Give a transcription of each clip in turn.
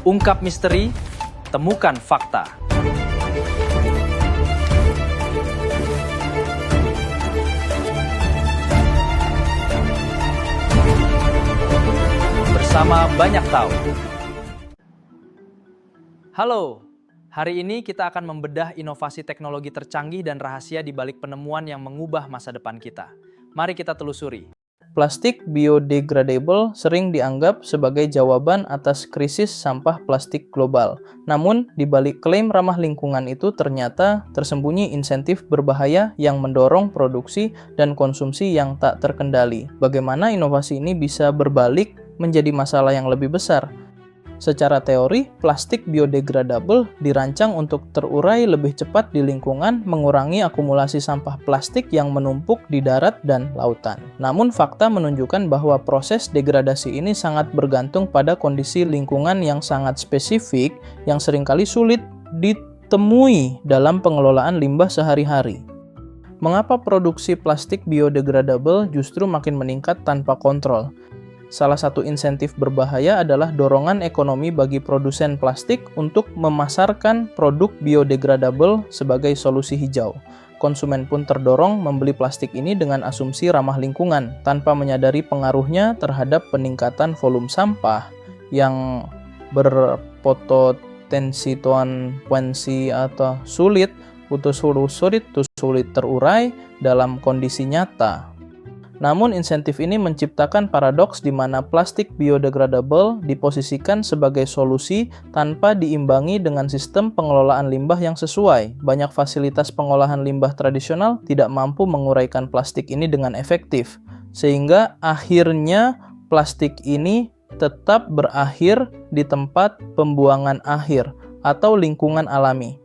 Ungkap misteri, temukan fakta. Bersama Banyak Tahu. Halo, hari ini kita akan membedah inovasi teknologi tercanggih dan rahasia di balik penemuan yang mengubah masa depan kita. Mari kita telusuri. Plastik biodegradable sering dianggap sebagai jawaban atas krisis sampah plastik global. Namun, di balik klaim ramah lingkungan itu ternyata tersembunyi insentif berbahaya yang mendorong produksi dan konsumsi yang tak terkendali. Bagaimana inovasi ini bisa berbalik menjadi masalah yang lebih besar? Secara teori, plastik biodegradable dirancang untuk terurai lebih cepat di lingkungan, mengurangi akumulasi sampah plastik yang menumpuk di darat dan lautan. Namun, fakta menunjukkan bahwa proses degradasi ini sangat bergantung pada kondisi lingkungan yang sangat spesifik, yang seringkali sulit ditemui dalam pengelolaan limbah sehari-hari. Mengapa produksi plastik biodegradable justru makin meningkat tanpa kontrol? Salah satu insentif berbahaya adalah dorongan ekonomi bagi produsen plastik untuk memasarkan produk biodegradable sebagai solusi hijau. Konsumen pun terdorong membeli plastik ini dengan asumsi ramah lingkungan, tanpa menyadari pengaruhnya terhadap peningkatan volume sampah yang berpotensi atau sulit terurai dalam kondisi nyata. Namun, insentif ini menciptakan paradoks di mana plastik biodegradable diposisikan sebagai solusi tanpa diimbangi dengan sistem pengelolaan limbah yang sesuai. Banyak fasilitas pengolahan limbah tradisional tidak mampu menguraikan plastik ini dengan efektif, sehingga akhirnya plastik ini tetap berakhir di tempat pembuangan akhir atau lingkungan alami.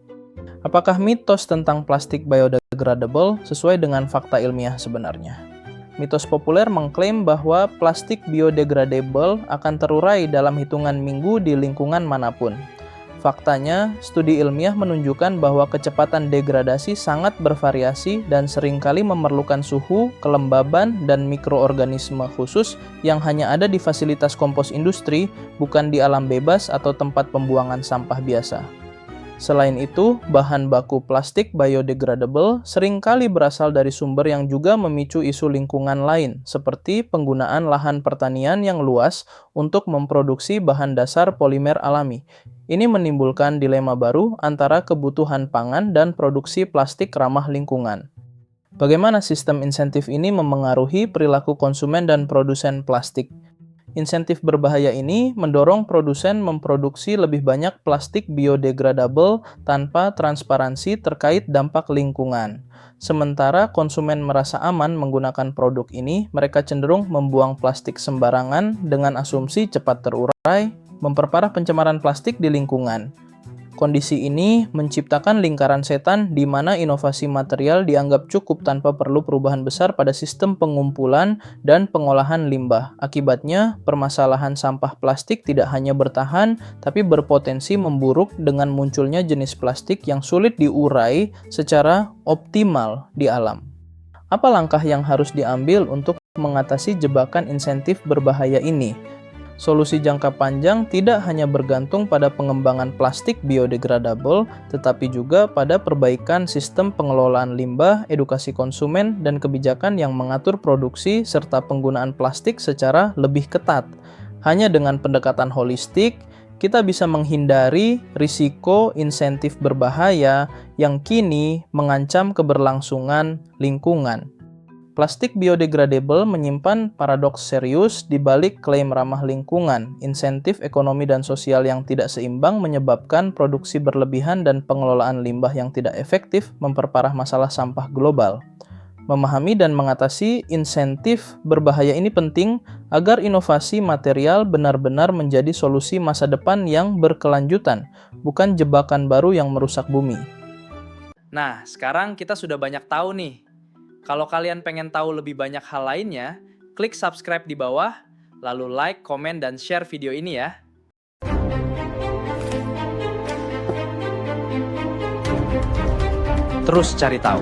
Apakah mitos tentang plastik biodegradable sesuai dengan fakta ilmiah sebenarnya? Mitos populer mengklaim bahwa plastik biodegradable akan terurai dalam hitungan minggu di lingkungan manapun. Faktanya, studi ilmiah menunjukkan bahwa kecepatan degradasi sangat bervariasi dan seringkali memerlukan suhu, kelembaban, dan mikroorganisme khusus yang hanya ada di fasilitas kompos industri, bukan di alam bebas atau tempat pembuangan sampah biasa. Selain itu, bahan baku plastik biodegradable seringkali berasal dari sumber yang juga memicu isu lingkungan lain, seperti penggunaan lahan pertanian yang luas untuk memproduksi bahan dasar polimer alami. Ini menimbulkan dilema baru antara kebutuhan pangan dan produksi plastik ramah lingkungan. Bagaimana sistem insentif ini memengaruhi perilaku konsumen dan produsen plastik? Insentif berbahaya ini mendorong produsen memproduksi lebih banyak plastik biodegradable tanpa transparansi terkait dampak lingkungan. Sementara konsumen merasa aman menggunakan produk ini, mereka cenderung membuang plastik sembarangan dengan asumsi cepat terurai, memperparah pencemaran plastik di lingkungan. Kondisi ini menciptakan lingkaran setan di mana inovasi material dianggap cukup tanpa perlu perubahan besar pada sistem pengumpulan dan pengolahan limbah. Akibatnya, permasalahan sampah plastik tidak hanya bertahan, tapi berpotensi memburuk dengan munculnya jenis plastik yang sulit diurai secara optimal di alam. Apa langkah yang harus diambil untuk mengatasi jebakan insentif berbahaya ini? Solusi jangka panjang tidak hanya bergantung pada pengembangan plastik biodegradable, tetapi juga pada perbaikan sistem pengelolaan limbah, edukasi konsumen, dan kebijakan yang mengatur produksi serta penggunaan plastik secara lebih ketat. Hanya dengan pendekatan holistik, kita bisa menghindari risiko insentif berbahaya yang kini mengancam keberlangsungan lingkungan. Plastik biodegradable menyimpan paradoks serius di balik klaim ramah lingkungan. Insentif ekonomi dan sosial yang tidak seimbang menyebabkan produksi berlebihan dan pengelolaan limbah yang tidak efektif memperparah masalah sampah global. Memahami dan mengatasi insentif berbahaya ini penting agar inovasi material benar-benar menjadi solusi masa depan yang berkelanjutan, bukan jebakan baru yang merusak bumi. Nah, sekarang kita sudah banyak tahu nih. Kalau kalian pengen tahu lebih banyak hal lainnya, klik subscribe di bawah, lalu like, komen, dan share video ini ya. Terus cari tahu.